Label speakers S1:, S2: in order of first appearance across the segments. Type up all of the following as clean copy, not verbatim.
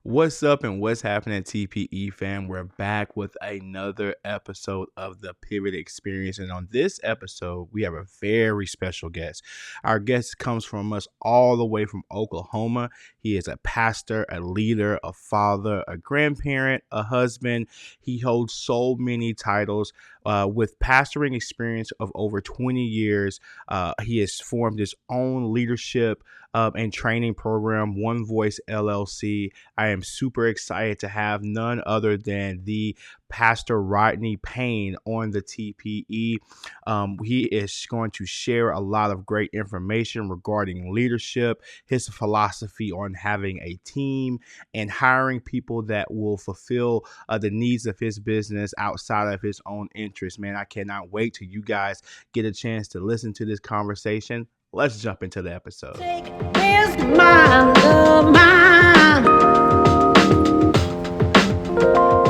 S1: What's up and what's happening, TPE fam? We're back with another episode of the Pivot Experience. And on this episode, we have a very special guest. Our guest comes from us all the way from Oklahoma. He is a pastor, a leader, a father, a grandparent, a husband. He holds so many titles with pastoring experience of over 20 years. He has formed his own leadership and training program, One Voice LLC. I am super excited to have none other than the Pastor Rodney Payne on the TPE. He is going to share a lot of great information regarding leadership, his philosophy on having a team, and hiring people that will fulfill the needs of his business outside of his own interests. Man, I cannot wait till you guys get a chance to listen to this conversation. Let's jump into the episode. Take this mind of mine.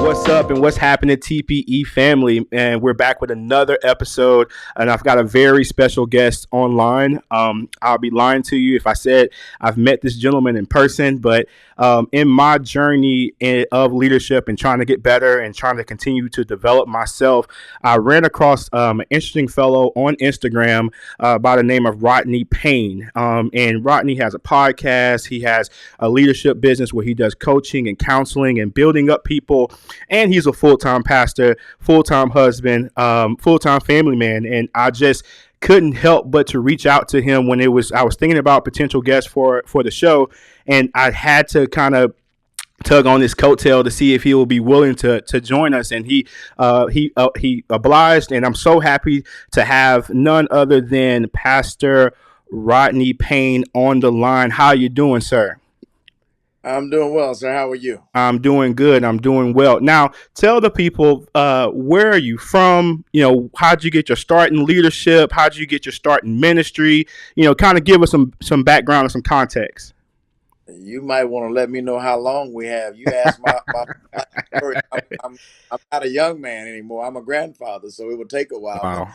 S1: What's up and what's happening, TPE family? And we're back with another episode, and I've got a very special guest online. I'll be lying to you if I said I've met this gentleman in person, but in my journey of leadership and trying to get better and trying to continue to develop myself, I ran across an interesting fellow on Instagram by the name of Rodney Payne. And Rodney has a podcast. He has a leadership business where he does coaching and counseling and building up people. And he's a full-time pastor, full-time husband, full-time family man. And I just couldn't help but to reach out to him when I was thinking about potential guests for the show. And I had to kind of tug on his coattail to see if he will be willing to join us. And he obliged. And I'm so happy to have none other than Pastor Rodney Payne on the line. How you doing, sir?
S2: I'm doing well, sir. How are you?
S1: I'm doing good. I'm doing well. Now, tell the people, where are you from? How'd you get your start in leadership? How'd you get your start in ministry? Kind of give us some background and some context.
S2: You might want to let me know how long we have. You asked my story. I'm not a young man anymore. I'm a grandfather, so it will take a while.
S1: Wow.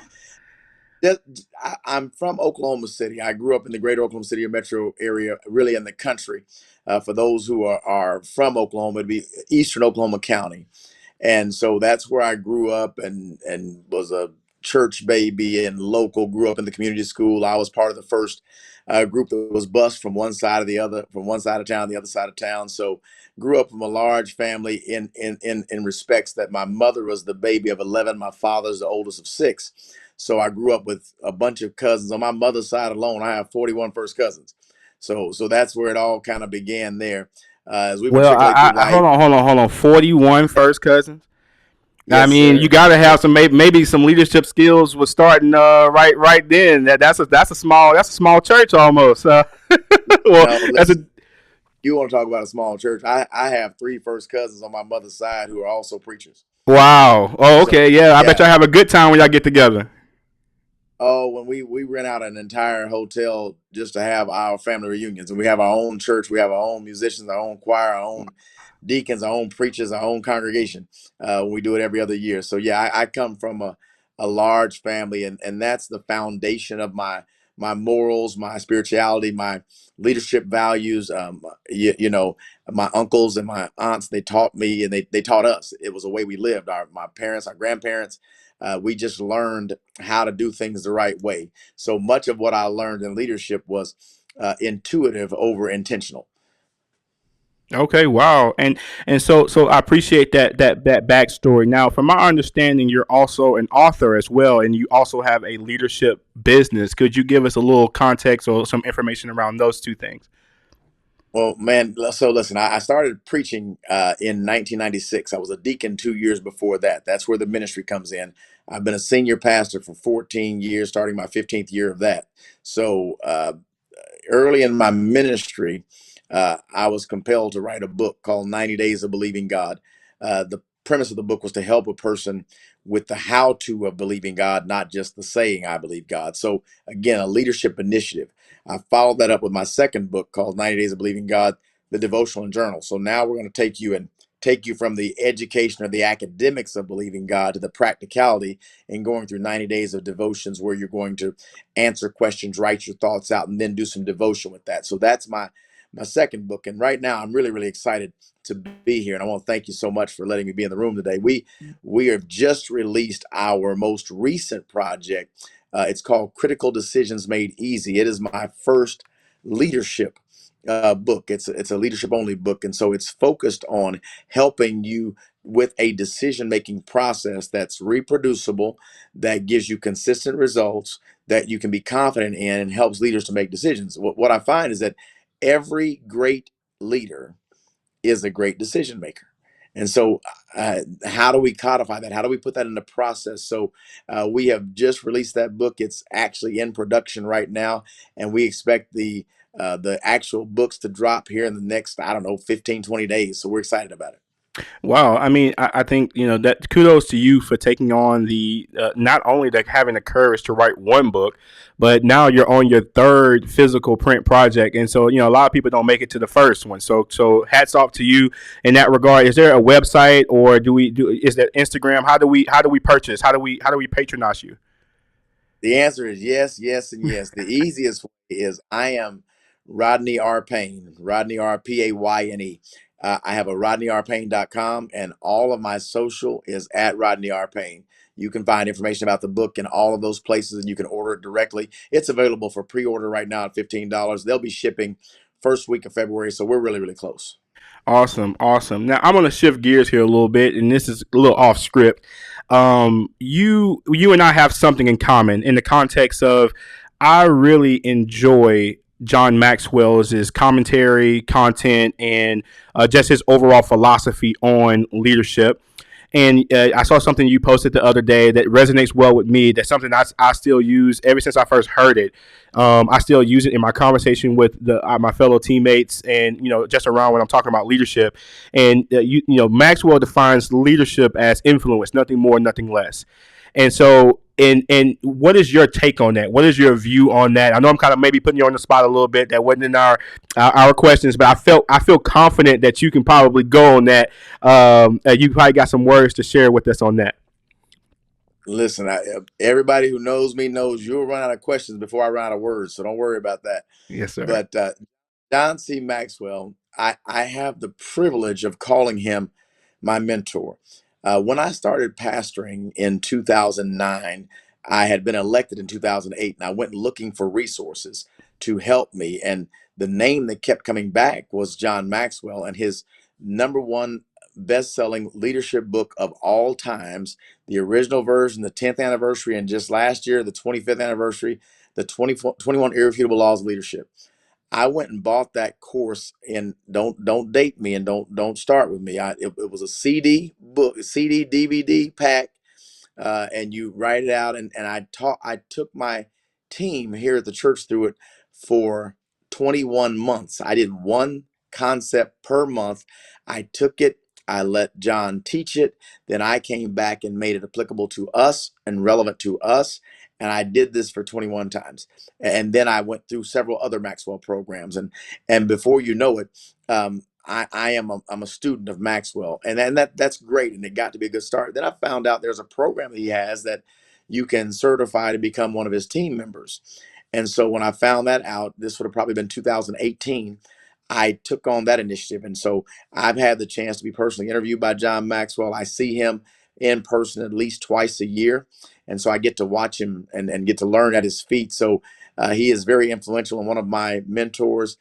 S2: I'm from Oklahoma City. I grew up in the greater Oklahoma City metro area, really in the country. For those who are from Oklahoma, it'd be eastern Oklahoma County. And so that's where I grew up and was a church baby and local, grew up in the community school. I was part of the first group that was bused from one side of the other, from one side of town, the other side of town. So grew up from a large family in respects that my mother was the baby of 11. My father's the oldest of 6. So I grew up with a bunch of cousins. On my mother's side alone, I have 41 first cousins. So that's where it all kind of began there. As we
S1: Well,
S2: matriculate through life.
S1: Hold on. 41 first cousins.
S2: Yes,
S1: I mean,
S2: sir.
S1: you got to have some maybe some leadership skills was starting right then. That's a small church almost. Well,
S2: You want to talk about a small church? I have 3 first cousins on my mother's side who are also preachers.
S1: Wow. Oh, okay.
S2: So,
S1: yeah. I bet y'all have a good time when y'all get together.
S2: Oh, when we rent out an entire hotel just to have our family reunions, and we have our own church, we have our own musicians, our own choir, our own deacons, our own preachers, our own congregation. We do it every other year. So yeah, I come from a large family, and that's the foundation of my morals, my spirituality, my leadership values. My uncles and my aunts, they taught me, and they taught us. It was a way we lived. My parents, our grandparents. We just learned how to do things the right way. So much of what I learned in leadership was intuitive over intentional.
S1: Okay, wow, and so I appreciate that backstory. Now, from my understanding, you're also an author as well, and you also have a leadership business. Could you give us a little context or some information around those two things?
S2: Well, man, so listen, I started preaching in 1996. I was a deacon 2 years before that. That's where the ministry comes in. I've been a senior pastor for 14 years, starting my 15th year of that. So early in my ministry, I was compelled to write a book called 90 Days of Believing God. The premise of the book was to help a person with the how to of believing God, not just the saying, I believe God. So, again, a leadership initiative. I followed that up with my second book called 90 Days of Believing God, the devotional and journal. So now we're going to take you from the education or the academics of believing God to the practicality and going through 90 days of devotions where you're going to answer questions, write your thoughts out, and then do some devotion with that. So that's my second book. And right now, I'm really, really excited to be here. And I want to thank you so much for letting me be in the room today. We have just released our most recent project. It's called Critical Decisions Made Easy. It is my first leadership book. It's a leadership only book, and so it's focused on helping you with a decision making process that's reproducible, that gives you consistent results, that you can be confident in, and helps leaders to make decisions. What I find is that every great leader is a great decision maker. And so, how do we codify that? How do we put that in the process? So, we have just released that book. It's actually in production right now, and we expect the actual books to drop here in the next, I don't know, 15, 20 days. So we're excited about it.
S1: Wow, I mean, I think that kudos to you for taking on the not only the having the courage to write one book, but now you're on your third physical print project, and so a lot of people don't make it to the first one. So hats off to you in that regard. Is there a website, or is that Instagram? How do we purchase? How do we patronize you?
S2: The answer is yes, yes, and yes. The easiest way is I am Rodney R. Payne, Rodney R. Payne. I have a rodneyrpayne.com, and all of my social is at Rodney R. Payne. You can find information about the book in all of those places, and you can order it directly. It's available for pre-order right now at $15. They'll be shipping first week of February, so we're really, really close.
S1: Awesome, awesome. Now I'm gonna shift gears here a little bit, and this is a little off script. You and I have something in common in the context of I really enjoy John Maxwell's his commentary, content, and just his overall philosophy on leadership. And I saw something you posted the other day that resonates well with me. That's something I still use ever since I first heard it. I still use it in my conversation with my fellow teammates, and just around when I'm talking about leadership. And Maxwell defines leadership as influence, nothing more, nothing less. And so, and what is your take on that? What is your view on that? I know I'm kind of maybe putting you on the spot a little bit. That wasn't in our questions, but I feel confident that you can probably go on that. You probably got some words to share with us on that.
S2: Listen, everybody who knows me knows you'll run out of questions before I run out of words, so don't worry about that.
S1: Yes, sir.
S2: But John C. Maxwell, I have the privilege of calling him my mentor. When I started pastoring in 2009, I had been elected in 2008, and I went looking for resources to help me. And the name that kept coming back was John Maxwell, and his number one best-selling leadership book of all times, the original version, the 10th anniversary, and just last year, the 25th anniversary, the 21 Irrefutable Laws of Leadership. I went and bought that course, and don't date me, and don't start with me. It was a CD book, CD DVD pack, and you write it out. And I took my team here at the church through it for 21 months. I did one concept per month. I took it. I let John teach it. Then I came back and made it applicable to us and relevant to us. And I did this for 21 times. And then I went through several other Maxwell programs. And before you know it, I'm a student of Maxwell, and that's great, and it got to be a good start. Then I found out there's a program that he has that you can certify to become one of his team members. And so when I found that out, this would have probably been 2018. I took on that initiative, and so I've had the chance to be personally interviewed by John Maxwell. I see him in person at least twice a year, and so I get to watch him and get to learn at his feet. So he is very influential and one of my mentors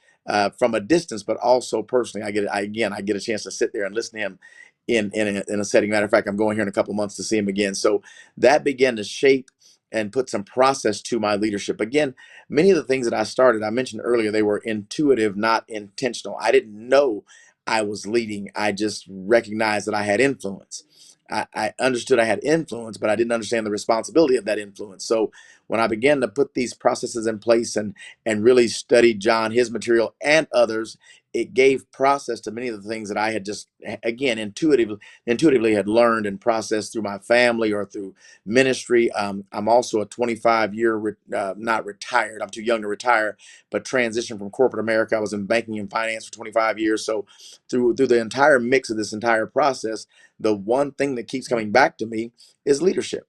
S2: from a distance, but also personally. I get a chance to sit there and listen to him in a setting. Matter of fact, I'm going here in a couple of months to see him again. So that began to shape and put some process to my leadership. Again, many of the things that I mentioned earlier, they were intuitive, not intentional. I didn't know I was leading. I just recognized that I had influence. I understood I had influence, but I didn't understand the responsibility of that influence. So when I began to put these processes in place and really study John, his material, and others, it gave process to many of the things that I had just, again, intuitively had learned and processed through my family or through ministry. I'm also a 25-year, not retired, I'm too young to retire, but transitioned from corporate America. I was in banking and finance for 25 years. So through the entire mix of this entire process, the one thing that keeps coming back to me is leadership.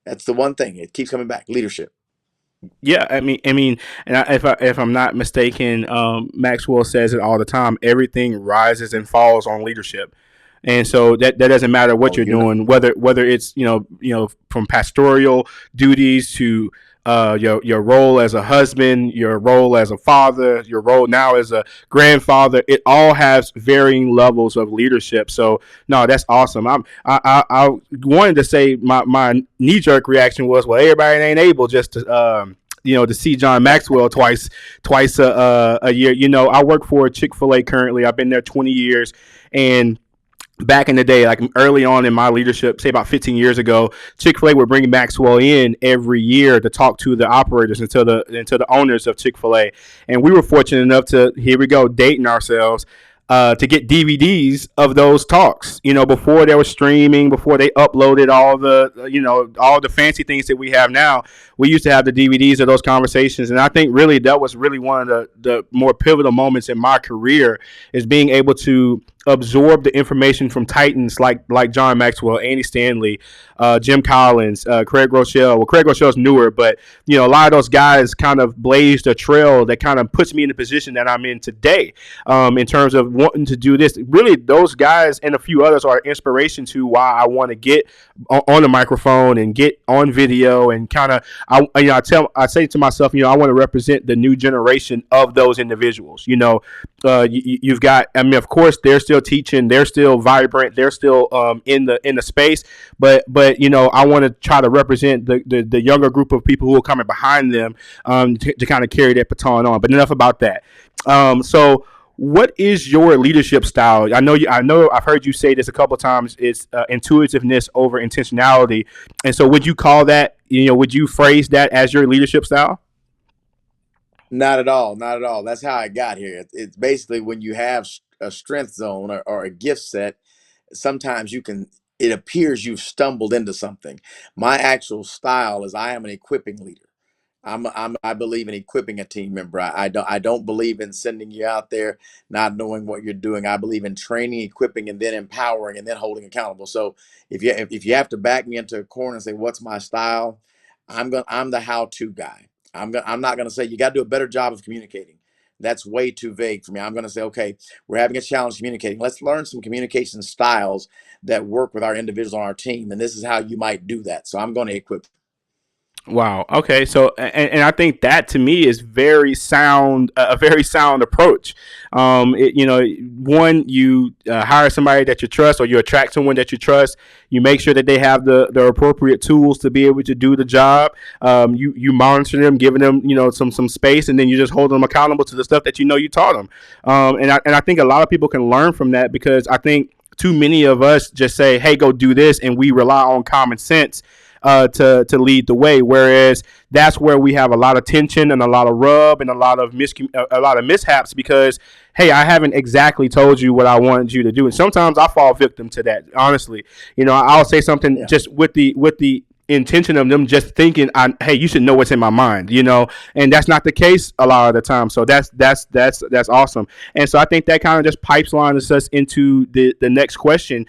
S2: That's the one thing. It keeps coming back, leadership.
S1: Yeah, I mean, and if I'm not mistaken, Maxwell says it all the time. Everything rises and falls on leadership, and so that doesn't matter what
S2: Oh,
S1: you're
S2: you know,
S1: doing, whether it's from pastoral duties to your role as a husband, your role as a father, your role now as a grandfather. It all has varying levels of leadership. So no, that's awesome. I wanted to say my knee jerk reaction was, well, everybody ain't able just to to see John Maxwell twice a year. I work for Chick-fil-A currently. I've been there 20 years, and back in the day, like early on in my leadership, say about 15 years ago, Chick-fil-A would bring Maxwell in every year to talk to the operators and to the owners of Chick-fil-A. And we were fortunate enough to, here we go, dating ourselves, to get DVDs of those talks. Before there was streaming, before they uploaded all the fancy things that we have now, we used to have the DVDs of those conversations. And I think really that was really one of the more pivotal moments in my career, is being able to absorb the information from titans like John Maxwell, Andy Stanley, Jim Collins, Craig Rochelle. Well, Craig Rochelle's newer, but a lot of those guys kind of blazed a trail that kind of puts me in the position that I'm in today, in terms of wanting to do this. Really, those guys and a few others are inspiration to why I want to get on the microphone and get on video and kind of, I say to myself, I want to represent the new generation of those individuals. You've got, I mean, of course, they're still teaching, they're still vibrant, they're still in the space, but I want to try to represent the younger group of people who are coming behind them, to kind of carry that baton on. But enough about that. So what is your leadership style? I know I've heard you say this a couple of times. It's intuitiveness over intentionality. And so would you call that, would you phrase that as your leadership style?
S2: not at all, not at all. That's how I got here. It's basically when you have a strength zone or a gift set, sometimes you can, it appears you've stumbled into something. My actual style is I am an equipping leader. I believe in equipping a team member. I don't believe in sending you out there not knowing what you're doing. I believe in training, equipping, and then empowering, and then holding accountable. So if you have to back me into a corner and say what's my style, I'm the how-to guy. I'm not gonna say you got to do a better job of communicating. That's way too vague for me. I'm gonna say, okay, we're having a challenge communicating. Let's learn some communication styles that work with our individuals on our team, and this is how you might do that. So I'm going to equip.
S1: Wow. Okay. So, and I think that to me is very sound, a very sound approach. One, you hire somebody that you trust, or you attract someone that you trust. You make sure that they have the appropriate tools to be able to do the job. You monitor them, giving them some space, and then you just hold them accountable to the stuff that you taught them. And I think a lot of people can learn from that, because I think too many of us just say, "Hey, go do this," and we rely on common sense to lead the way. Whereas that's where we have a lot of tension and a lot of rub and a lot of mishaps, because hey, I haven't exactly told you what I wanted you to do, and sometimes I fall victim to that. Honestly, I'll say something
S2: Yeah.
S1: just with the intention of them just thinking, hey, you should know what's in my mind, and that's not the case a lot of the time. So that's awesome. And so I think that kind of just pipelines us into the next question.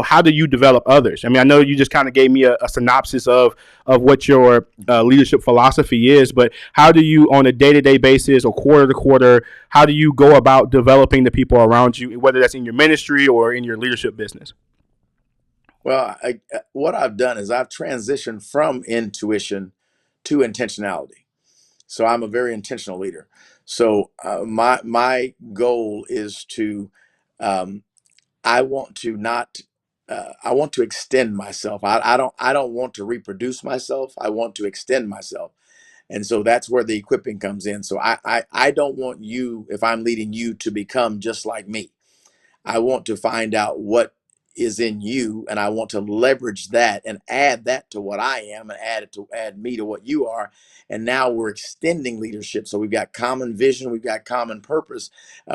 S1: How do you develop others? I mean, I know you just kind of gave me a synopsis of what your leadership philosophy is, but how do you, on a day-to-day basis or quarter to quarter, how do you go about developing the people around you, whether that's in your ministry or in your leadership business?
S2: Well, what I've done is I've transitioned from intuition to intentionality. So I'm a very intentional leader. So my goal is to, um, I want to not, I want to extend myself. I don't want to reproduce myself. I want to extend myself. And so that's where the equipping comes in. So I don't want you, if I'm leading you, to become just like me. I want to find out what is in you, and I want to leverage that and add that to what I am, and add me to what you are. And now we're extending leadership. So we've got common vision, we've got common purpose,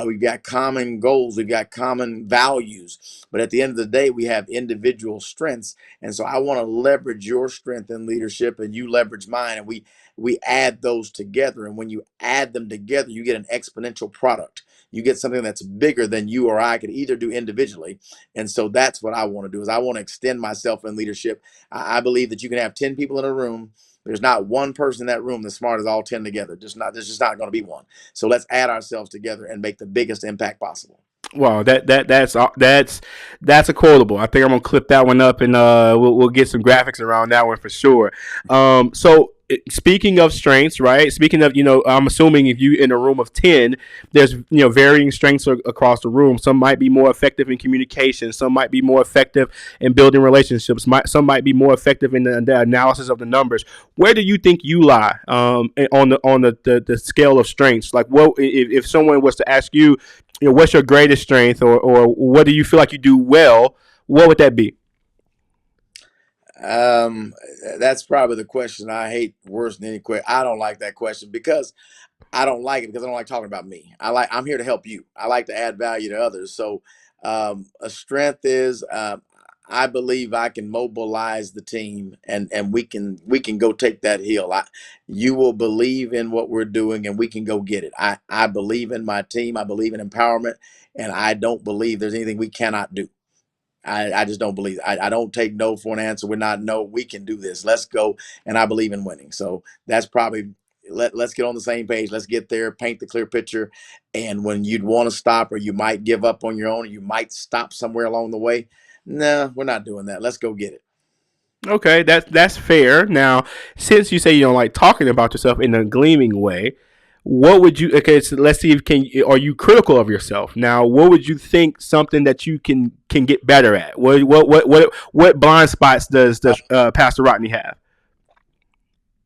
S2: we've got common goals, we've got common values. But at the end of the day, we have individual strengths, and so I want to leverage your strength in leadership, and you leverage mine, and we add those together. And when you add them together, you get an exponential product. You get something that's bigger than you or I could either do individually. And so that's what I want to do. Is I want to extend myself in leadership. I believe that you can have 10 people in a room. There's not one person in that room that's smart as all 10 together. There's just not going to be one. So let's add ourselves together and make the biggest impact possible.
S1: Wow, that's a quotable. I think I'm gonna clip that one up, and we'll get some graphics around that one for sure. Speaking of strengths, right? Speaking of, I'm assuming if you in a room of 10, there's varying strengths across the room. Some might be more effective in communication. Some might be more effective in building relationships. Some might be more effective in the analysis of the numbers. Where do you think you lie on the scale of strengths? Like, what if someone was to ask you, what's your greatest strength, or what do you feel like you do well? What would that be?
S2: Um, that's probably the question I hate worse than any question. I don't like that question because I don't like it because I don't like talking about me. I'm here to help you. I like to add value to others. So a strength is I believe I can mobilize the team and we can go take that hill. You will believe in what we're doing and we can go get it. I believe in my team. I believe in empowerment, and I don't believe there's anything we cannot do. I just don't believe. I don't take no for an answer. We're not no. We can do this. Let's go. And I believe in winning. So that's probably let's get on the same page. Let's get there. Paint the clear picture. And when you'd want to stop, or you might give up on your own, or you might stop somewhere along the way. No, we're not doing that. Let's go get it.
S1: Okay, that's fair. Now, since you say you don't like talking about yourself in a gleaming way, what would you? Okay, so let's see if can are you critical of yourself? Now, what would you think something that you can get better at? What blind spots does Pastor Rodney have?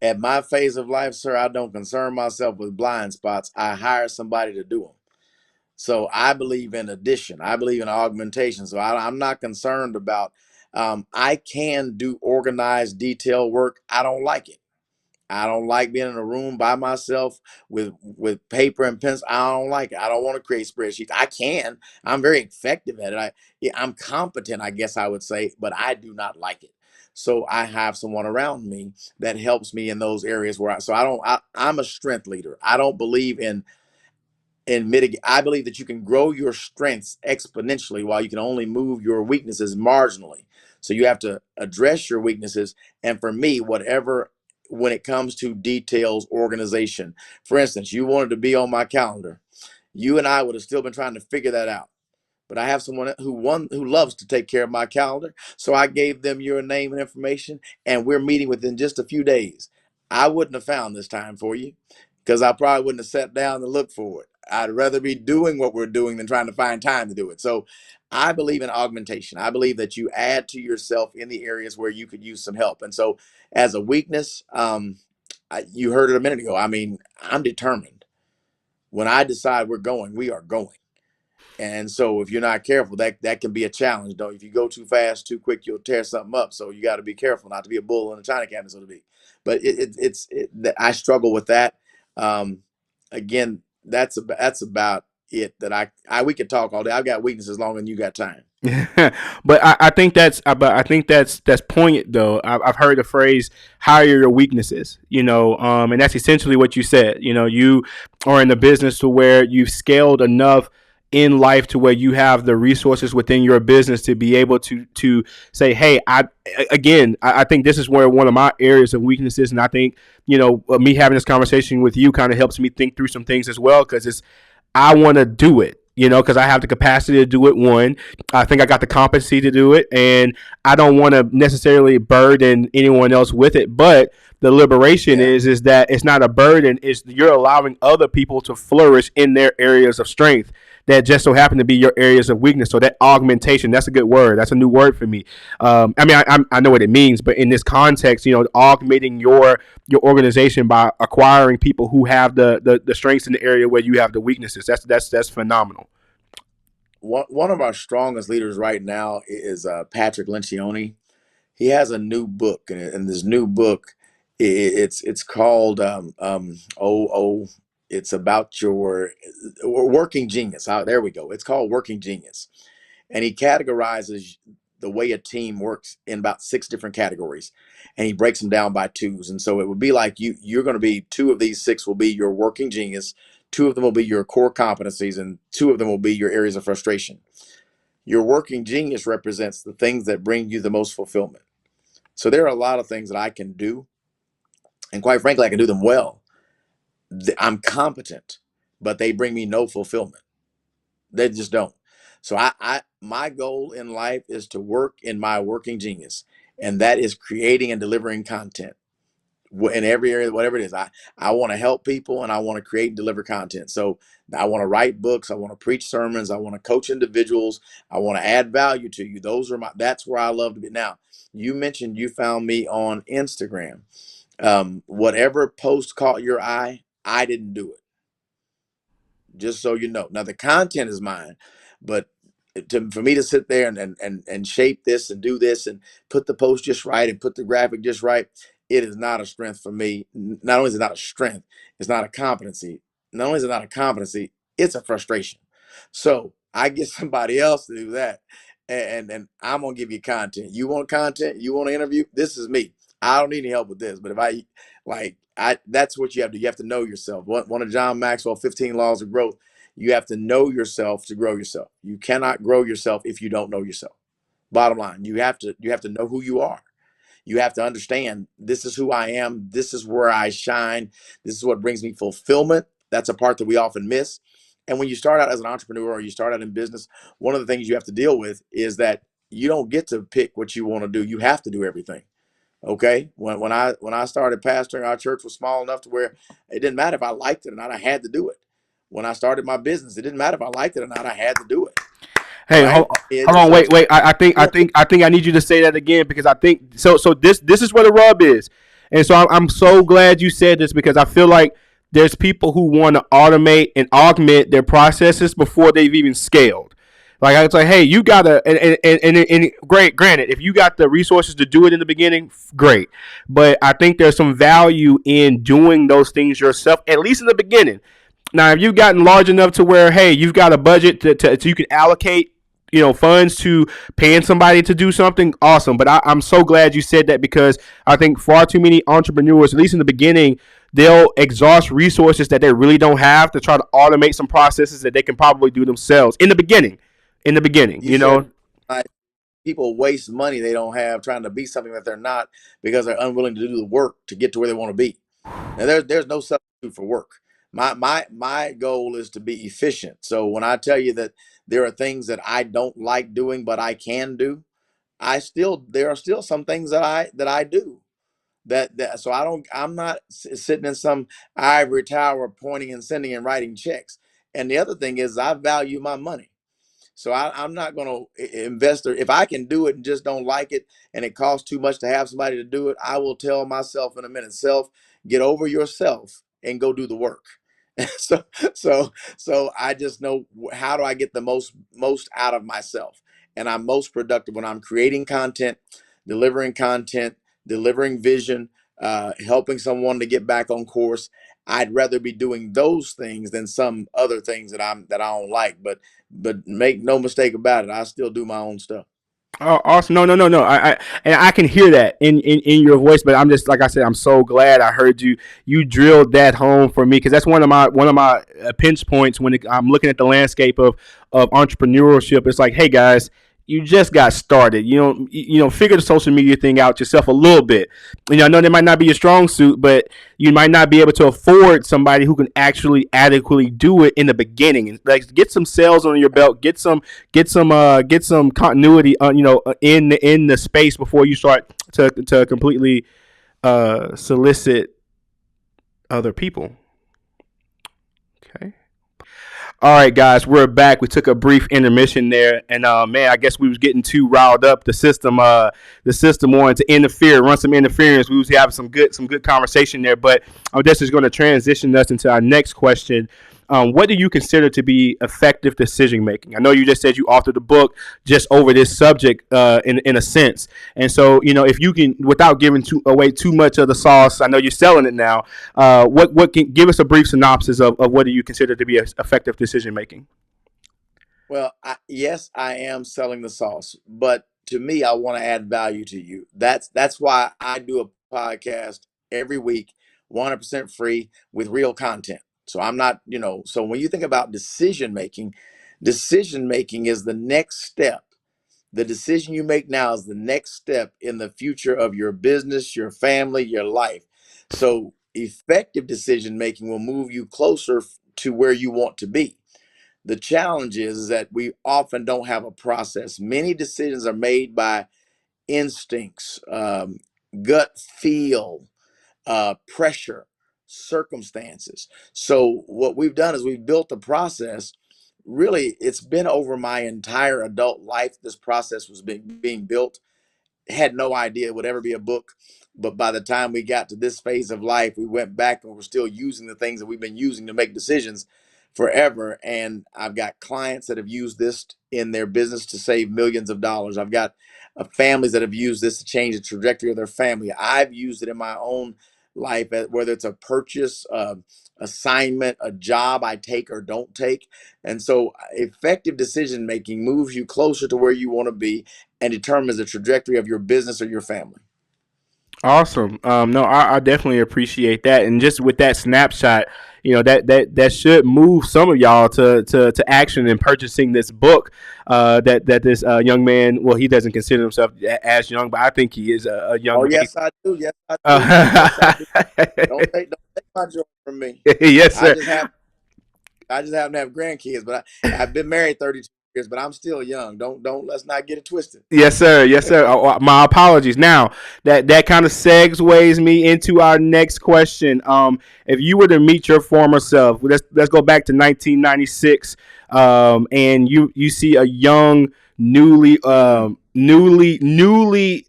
S2: At my phase of life, sir, I don't concern myself with blind spots. I hire somebody to do them. So I believe in addition. I believe in augmentation. So I'm not concerned about. I can do organized, detailed work. I don't like it. I don't like being in a room by myself with paper and pencil. I don't like it. I don't want to create spreadsheets. I can. I'm very effective at it. Yeah, I'm competent, I guess I would say, but I do not like it. So I have someone around me that helps me in those areas where I don't. I'm a strength leader. I don't believe in mitigate. I believe that you can grow your strengths exponentially while you can only move your weaknesses marginally. So you have to address your weaknesses. And for me, whatever, when it comes to details, organization, for instance, you wanted to be on my calendar, you and I would have still been trying to figure that out. But I have someone who loves to take care of my calendar. So I gave them your name and information, and we're meeting within just a few days. I wouldn't have found this time for you because I probably wouldn't have sat down and looked for it. I'd rather be doing what we're doing than trying to find time to do it. So I believe in augmentation. I believe that you add to yourself in the areas where you could use some help. And so, as a weakness, you heard it a minute ago. I mean, I'm determined. When I decide we're going, we are going. And so if you're not careful, that can be a challenge. Though, if you go too fast, too quick, you'll tear something up. So you got to be careful not to be a bull in a china cabinet, so to speak. But I struggle with that. Um, again, that's about it. That we could talk all day. I've got weaknesses longer than you got time.
S1: But I think that's poignant though. I've heard the phrase "hire your weaknesses," and that's essentially what you said. You are in the business to where you've scaled enough in life to where you have the resources within your business to be able to say, hey, I think this is where one of my areas of weaknesses, and I think me having this conversation with you kind of helps me think through some things as well, because I want to do it, because I have the capacity to do it. One, I think I got the competency to do it, and I don't want to necessarily burden anyone else with it. But the liberation
S2: Yeah.
S1: is that it's not a burden; it's you're allowing other people to flourish in their areas of strength that just so happen to be your areas of weakness. So that augmentation, that's a good word. That's a new word for me. I mean, I know what it means, but in this context, augmenting your organization by acquiring people who have the strengths in the area where you have the weaknesses. That's phenomenal.
S2: One of our strongest leaders right now is Patrick Lencioni. He has a new book, and this new book, it's called it's about your working genius. There we go. It's called Working Genius, and he categorizes the way a team works in about 6 different categories, and he breaks them down by twos. And so it would be like you're going to be, two of these 6 will be your working genius, 2 of them will be your core competencies, and 2 of them will be your areas of frustration. Your working genius represents the things that bring you the most fulfillment. So there are a lot of things that I can do, and quite frankly, I can do them well. I'm competent, but they bring me no fulfillment. They just don't. So my goal in life is to work in my working genius, and that is creating and delivering content in every area, whatever it is. I want to help people, and I want to create and deliver content. So I want to write books. I want to preach sermons. I want to coach individuals. I want to add value to you. That's where I love to be. Now, you mentioned you found me on Instagram. Whatever post caught your eye, I didn't do it, just so you know. Now the content is mine, but for me to sit there and shape this and do this and put the post just right and put the graphic just right, it is not a strength for me. Not only is it not a strength, it's not a competency. Not only is it not a competency, it's a frustration. So I get somebody else to do that, and I'm gonna give you content. You want content? You want to interview? This is me. I don't need any help with this. But if I that's what you have to. You have to know yourself. One of John Maxwell 15 laws of growth. You have to know yourself to grow yourself. You cannot grow yourself if you don't know yourself. Bottom line, you have to know who you are. You have to understand, this is who I am. This is where I shine. This is what brings me fulfillment. That's a part that we often miss. And when you start out as an entrepreneur or you start out in business, one of the things you have to deal with is that you don't get to pick what you want to do. You have to do everything. Okay. When I started pastoring, our church was small enough to where it didn't matter if I liked it or not, I had to do it. When I started my business, it didn't matter if I liked it or not, I had to do it.
S1: Hey,
S2: Right.
S1: hold on,
S2: So
S1: wait, wait. I need you to say that again because I think so. So this is where the rub is, and so I'm so glad you said this because I feel like there's people who want to automate and augment their processes before they've even scaled. Like it's like, hey, you gotta and great. Granted, if you got the resources to do it in the beginning, great. But I think there's some value in doing those things yourself, at least in the beginning. Now, if you've gotten large enough to where, hey, you've got a budget so you can allocate, funds to paying somebody to do something, awesome. But I'm so glad you said that because I think far too many entrepreneurs, at least in the beginning, they'll exhaust resources that they really don't have to try to automate some processes that they can probably do themselves in the beginning. In the beginning,
S2: you said people waste money they don't have trying to be something that they're not because they're unwilling to do the work to get to where they want to be. Now there's no substitute for work. My goal is to be efficient. So when I tell you that there are things that I don't like doing but I can do, there are still some things that I do. That so I'm not sitting in some ivory tower pointing and sending and writing checks. And the other thing is I value my money. So I'm not going to invest. If I can do it and just don't like it and it costs too much to have somebody to do it, I will tell myself in a minute, self, get over yourself and go do the work. so so I just know, how do I get the most out of myself? And I'm most productive when I'm creating content, delivering vision, helping someone to get back on course. I'd rather be doing those things than some other things that I don't like. But make no mistake about it, I still do my own stuff.
S1: Oh, awesome! No, no, no, no. And I can hear that in your voice, but I'm just like I said, I'm so glad I heard you. You drilled that home for me because that's one of my pinch points when I'm looking at the landscape of entrepreneurship. It's like, hey guys, you just got started. Figure the social media thing out yourself a little bit. I know that might not be your strong suit, but you might not be able to afford somebody who can actually adequately do it in the beginning. Like, get some sales on your belt, get some continuity, in the space before you start to completely solicit other people. Okay. All right, guys, we're back. We took a brief intermission there, and man, I guess we was getting too riled up. The system wanted to interfere, run some interference. We was having some good conversation there, but this is going to transition us into our next question. What do you consider to be effective decision making? I know you just said you authored the book just over this subject, in a sense, and so if you can, without giving away too much of the sauce, I know you're selling it now. What can give us a brief synopsis of what do you consider to be effective decision making?
S2: Well, yes, I am selling the sauce, but to me, I want to add value to you. That's why I do a podcast every week, 100% free with real content. So I'm not, so when you think about decision making, Decision making is the next step. The decision you make now is the next step in the future of your business, your family, your life. So, effective decision making will move you closer to where you want to be. The challenge is that we often don't have a process. Many decisions are made by instincts, gut feel, pressure, circumstances. So, what we've done is we've built a process. Really, it's been over my entire adult life. This process was being built. Had no idea it would ever be a book. But by the time we got to this phase of life, we went back and we're still using the things that we've been using to make decisions forever. And I've got clients that have used this in their business to save millions of dollars. I've got families that have used this to change the trajectory of their family. I've used it in my own life, whether it's a purchase, assignment, a job I take or don't take. And so effective decision making moves you closer to where you want to be and determines the trajectory of your business or your family.
S1: Awesome. No, I definitely appreciate that. And just with that snapshot, that should move some of y'all to action in purchasing this book. That this young man, well, he doesn't consider himself as young, but I think he is a young
S2: Oh,
S1: man.
S2: yes, I do. Yes, I do. Yes, I do. Don't take my joy from me.
S1: Yes,
S2: I
S1: sir.
S2: just have I just happen to have grandkids, but I've been married 32 years, but I'm still young. Don't let's not get it twisted.
S1: Yes, sir. Yes, sir. My apologies. Now that kind of segues me into our next question. If you were to meet your former self, let's go back to 1996, and you see a young,
S2: Mm.
S1: newly new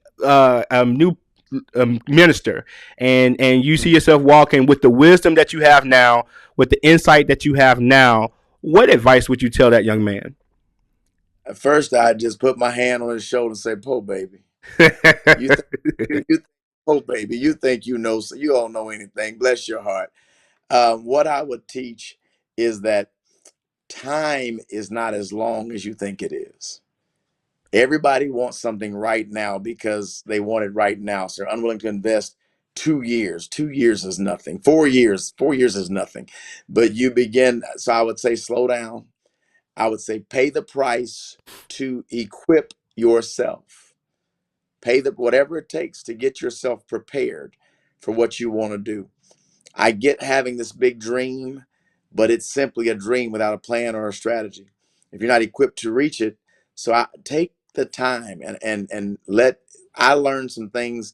S1: minister, and you see
S2: Mm.
S1: yourself walking with the wisdom that you have now, with the insight that you have now. What advice would you tell that young man?
S2: At first, I just put my hand on his shoulder and say, "Po, baby, you think you Po, baby, you think you know? So you don't know anything. Bless your heart." What I would teach is that time is not as long as you think it is. Everybody wants something right now because they want it right now. So they're unwilling to invest 2 years. 2 years is nothing. 4 years, 4 years is nothing. But you begin, so I would say slow down. I would say pay the price to equip yourself. Pay the whatever it takes to get yourself prepared for what you want to do. I get having this big dream, but it's simply a dream without a plan or a strategy. If you're not equipped to reach it, so I take the time and let I learned some things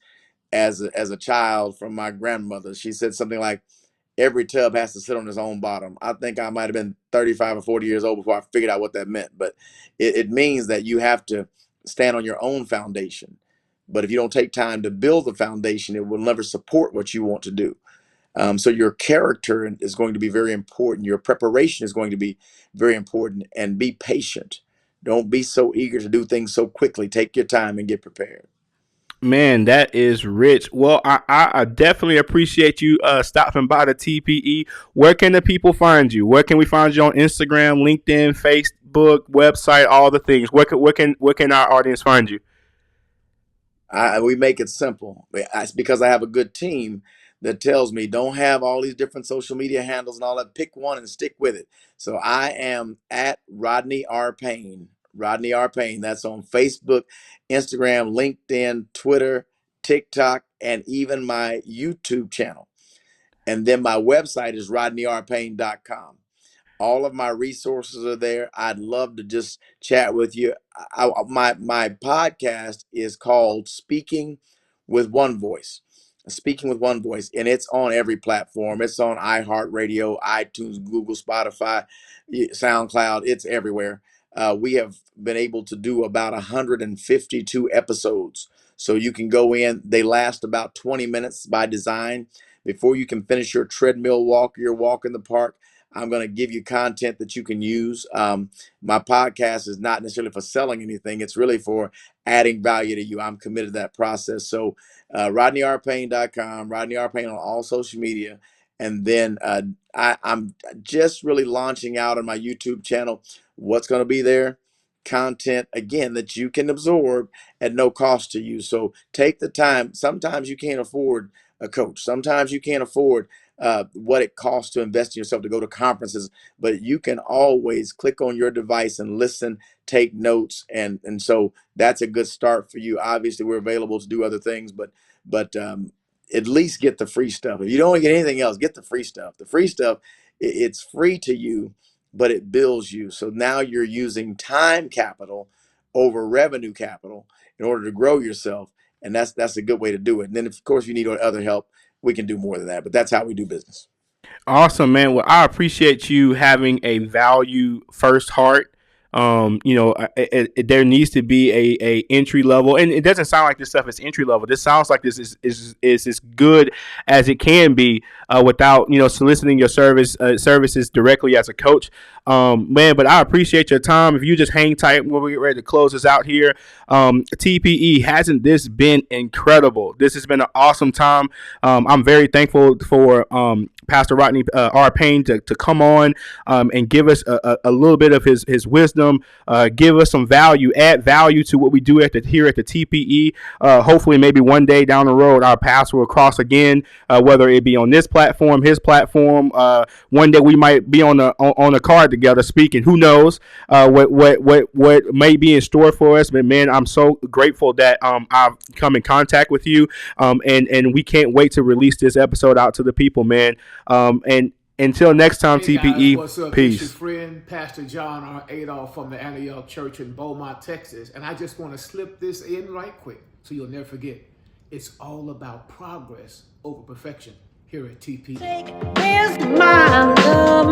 S2: as a child from my grandmother. She said something like every tub has to sit on its own bottom. I think I might have been 35 or 40 years old before I figured out what that meant, but it means that you have to stand on your own foundation. But if you don't take time to build the foundation, it will never support what you want to do. So your character is going to be very important. Your preparation is going to be very important, and be patient. Don't be so eager to do things so quickly. Take your time and get prepared.
S1: Man, that is rich. Well, I definitely appreciate you stopping by the TPE. Where can the people find you? Where can we find you on Instagram, LinkedIn, Facebook, website, all the things? Where can our audience find you?
S2: We make it simple. It's because I have a good team that tells me don't have all these different social media handles and all that. Pick one and stick with it. So I am at Rodney R. Payne. Rodney R. Payne. That's on Facebook, Instagram, LinkedIn, Twitter, TikTok, and even my YouTube channel. And then my website is rodneyrpayne.com. All of my resources are there. I'd love to just chat with you. My podcast is called with One Voice. Speaking with One Voice, and it's on every platform. It's on iHeartRadio, iTunes, Google, Spotify, SoundCloud. It's everywhere. We have been able to do about 152 episodes. So you can go in. They last about 20 minutes by design. Before you can finish your treadmill walk or your walk in the park, I'm going to give you content that you can use. My podcast is not necessarily for selling anything. It's really for adding value to you. I'm committed to that process. So RodneyRPayne.com, Rodney R. Payne on all social media. And then I'm just really launching out on my YouTube channel. What's going to be there? Content, again, that you can absorb at no cost to you. So take the time. Sometimes you can't afford a coach. Sometimes you can't afford what it costs to invest in yourself, to go to conferences, but you can always click on your device and listen, take notes, and so that's a good start for you. Obviously, we're available to do other things, but at least get the free stuff. If you don't get anything else, get the free stuff. The free stuff, it's free to you, but it bills you. So now you're using time capital over revenue capital in order to grow yourself, and that's a good way to do it. And then, of course, if you need other help, we can do more than that. But that's how we do business.
S1: Awesome, man. Well, I appreciate you having a value first heart. There needs to be a entry level, and it doesn't sound like this stuff is entry level. This sounds like this is as good as it can be without soliciting your services directly as a coach. Man, but I appreciate your time. If you just hang tight when we get ready to close this out here, TPE, hasn't this been incredible? This has been an awesome time. I'm very thankful for Pastor Rodney R. Payne to come on and give us a little bit of his wisdom, give us some value, add value to what we do here at the TPE. Hopefully, maybe one day down the road, our paths will cross again, whether it be on this platform, his platform. One day we might be on a card together speaking. Who knows what may be in store for us? But man, I'm so grateful that I've come in contact with you, and we can't wait to release this episode out to the people, man. And until next time,
S3: Hey guys,
S1: TPE,
S3: what's up? It's your
S1: peace.
S3: friend, Pastor John R. Adolph from the Antioch Church in Beaumont, Texas. And I just want to slip this in right quick so you'll never forget. It's all about progress over perfection here at TPE.
S4: Here's my love.